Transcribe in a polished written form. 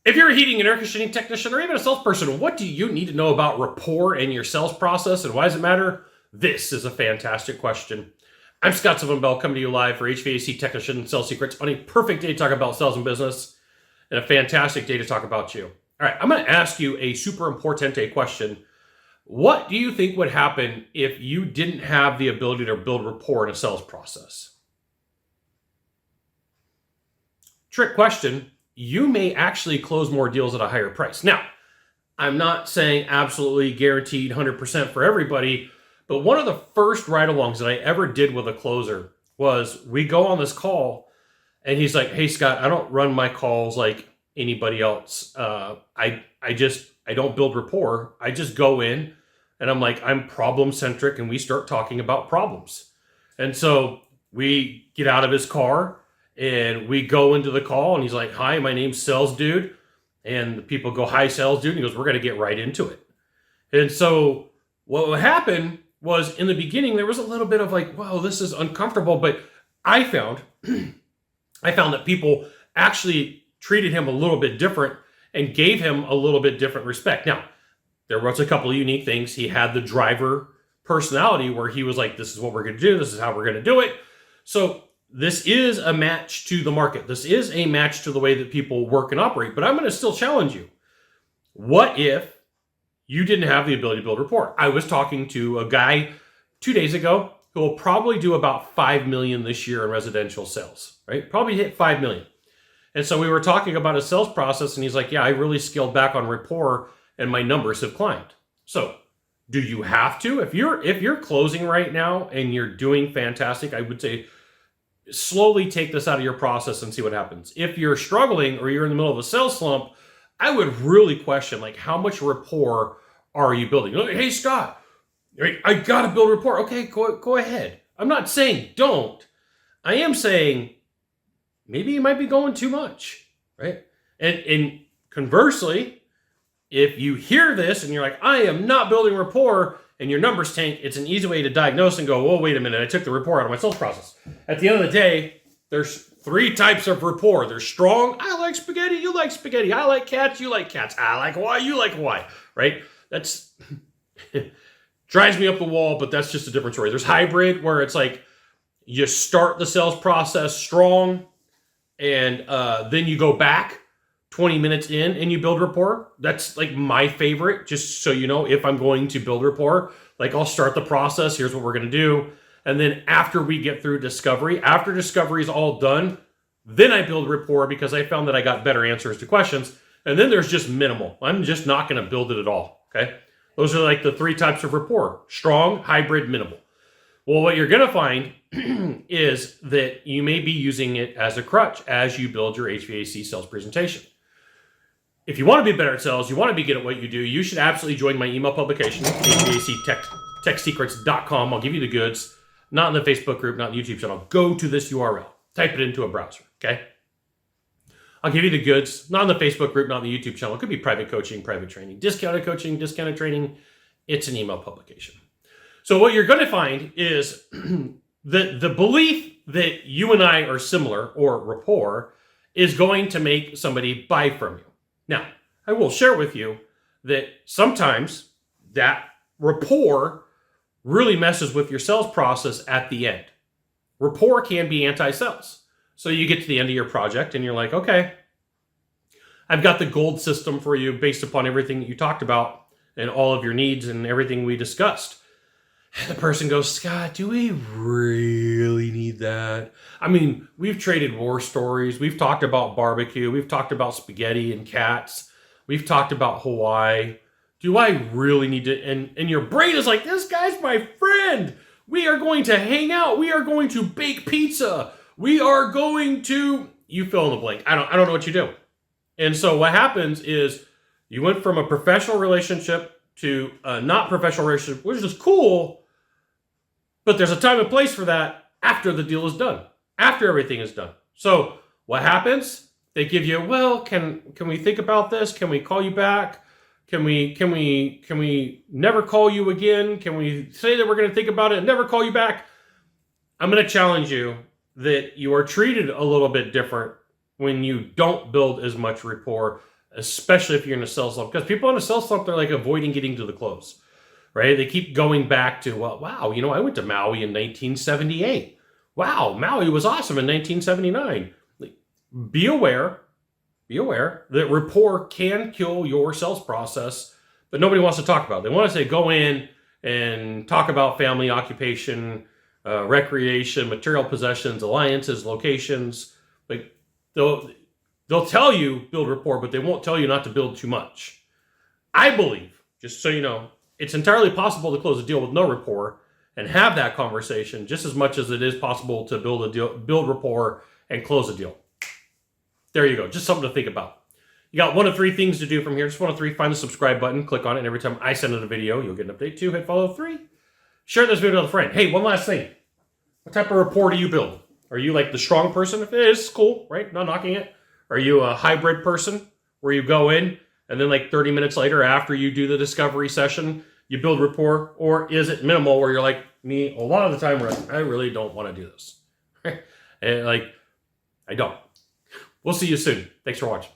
If you're a heating and air conditioning technician or even a salesperson, what do you need to know about rapport in your sales process and why does it matter? This is a fantastic question. I'm Scott Silverman coming to you live for HVAC Technician Sales Secrets on a perfect day to talk about sales and business and a fantastic day to talk about you. All right, I'm going to ask you a super important question. What do you think would happen if you didn't have the ability to build rapport in a sales process? Trick question. You may actually close more deals at a higher price. Now, I'm not saying absolutely guaranteed 100% for everybody, but one of the first ride-alongs that I ever did with a closer was we go on this call and he's like, "Hey Scott, I don't run my calls like anybody else. I don't build rapport. I just go in and I'm like, I'm problem-centric and we start talking about problems." And so we get out of his car and we go into the call and he's like, "Hi, my name's Sales Dude." And the people go, "Hi, Sales Dude." And he goes, "We're going to get right into it." And so what would happen was in the beginning, there was a little bit of like, "Wow, this is uncomfortable." But I found that people actually treated him a little bit different and gave him a little bit different respect. Now, there was a couple of unique things. He had the driver personality where he was like, "This is what we're going to do. This is how we're going to do it." So this is a match to the market. This is a match to the way that people work and operate. But I'm going to still challenge you. What if you didn't have the ability to build rapport? I was talking to a guy 2 days ago who will probably do about 5 million this year in residential sales, right? Probably hit 5 million. And so we were talking about his sales process and he's like, "Yeah, I really scaled back on rapport and my numbers have climbed." So do you have to? If you're closing right now and you're doing fantastic, I would say slowly take this out of your process and see what happens. If you're struggling or you're in the middle of a sales slump, I would really question like how much rapport are you building? You're like, "Hey Scott, I got to build rapport." Okay, go ahead. I'm not saying don't. I am saying maybe you might be going too much, right? And conversely, if you hear this and you're like, "I am not building rapport," and your numbers tank, it's an easy way to diagnose and go, "Whoa, wait a minute, I took the rapport out of my sales process." At the end of the day, there's 3 types of rapport. There's strong, "I like spaghetti, you like spaghetti. I like cats, you like cats. I like Hawaii, you like Hawaii," right? That's drives me up the wall, but that's just a different story. There's hybrid where it's like you start the sales process strong and then you go back 20 minutes in and you build rapport. That's like my favorite, just so you know, if I'm going to build rapport, like I'll start the process. Here's what we're going to do. And then after we get through discovery, after discovery is all done, then I build rapport because I found that I got better answers to questions. And then there's just minimal. I'm just not going to build it at all. Okay. Those are like the 3 types of rapport: strong, hybrid, minimal. Well, what you're going to find is that you may be using it as a crutch as you build your HVAC sales presentation. If you want to be better at sales, you want to be good at what you do, you should absolutely join my email publication, HVACtechsecrets.com. I'll give you the goods, not in the Facebook group, not in the YouTube channel. Go to this URL, type it into a browser, okay? I'll give you the goods, not in the Facebook group, not in the YouTube channel. It could be private coaching, private training, discounted coaching, discounted training. It's an email publication. So what you're going to find is the belief that you and I are similar, or rapport, is going to make somebody buy from you. Now, I will share with you that sometimes that rapport really messes with your sales process at the end. Rapport can be anti-sales. So you get to the end of your project and you're like, "Okay, I've got the gold system for you based upon everything that you talked about and all of your needs and everything we discussed." And the person goes, "Scott, do we really need that? I mean, we've traded war stories. We've talked about barbecue. We've talked about spaghetti and cats. We've talked about Hawaii. Do I really need to?" And your brain is like, "This guy's my friend. We are going to hang out. We are going to bake pizza. We are going to," you fill in the blank. I don't know what you do. And so what happens is you went from a professional relationship to a not professional relationship, which is cool. But there's a time and place for that after the deal is done, after everything is done. So what happens? They give you, "Well, can we think about this? Can we call you back? Can we never call you again? Can we say that we're going to think about it and never call you back?" I'm going to challenge you that you are treated a little bit different when you don't build as much rapport especially if you're in a sales slump. Because people in a sales slump, they're like avoiding getting to the close, right? They keep going back to, well, wow, I went to Maui in 1978. Wow, Maui was awesome in 1979. Be aware that rapport can kill your sales process, but nobody wants to talk about it. They want to say, go in and talk about family, occupation, recreation, material possessions, alliances, locations. Like they'll tell you build rapport, but they won't tell you not to build too much. I believe, just so you know, it's entirely possible to close a deal with no rapport and have that conversation just as much as it is possible to build rapport and close a deal. There you go. Just something to think about. You got 1 of 3 things to do from here. Just 1 of 3. Find the subscribe button. Click on it. And every time I send out a video, you'll get an update. 2, hit follow. 3, share this video with a friend. Hey, one last thing. What type of rapport do you build? Are you like the strong person? If it is, cool, right? Not knocking it. Are you a hybrid person where you go in and then like 30 minutes later after you do the discovery session, you build rapport? Or is it minimal where you're like me a lot of the time where I really don't want to do this? And like, I don't. We'll see you soon. Thanks for watching.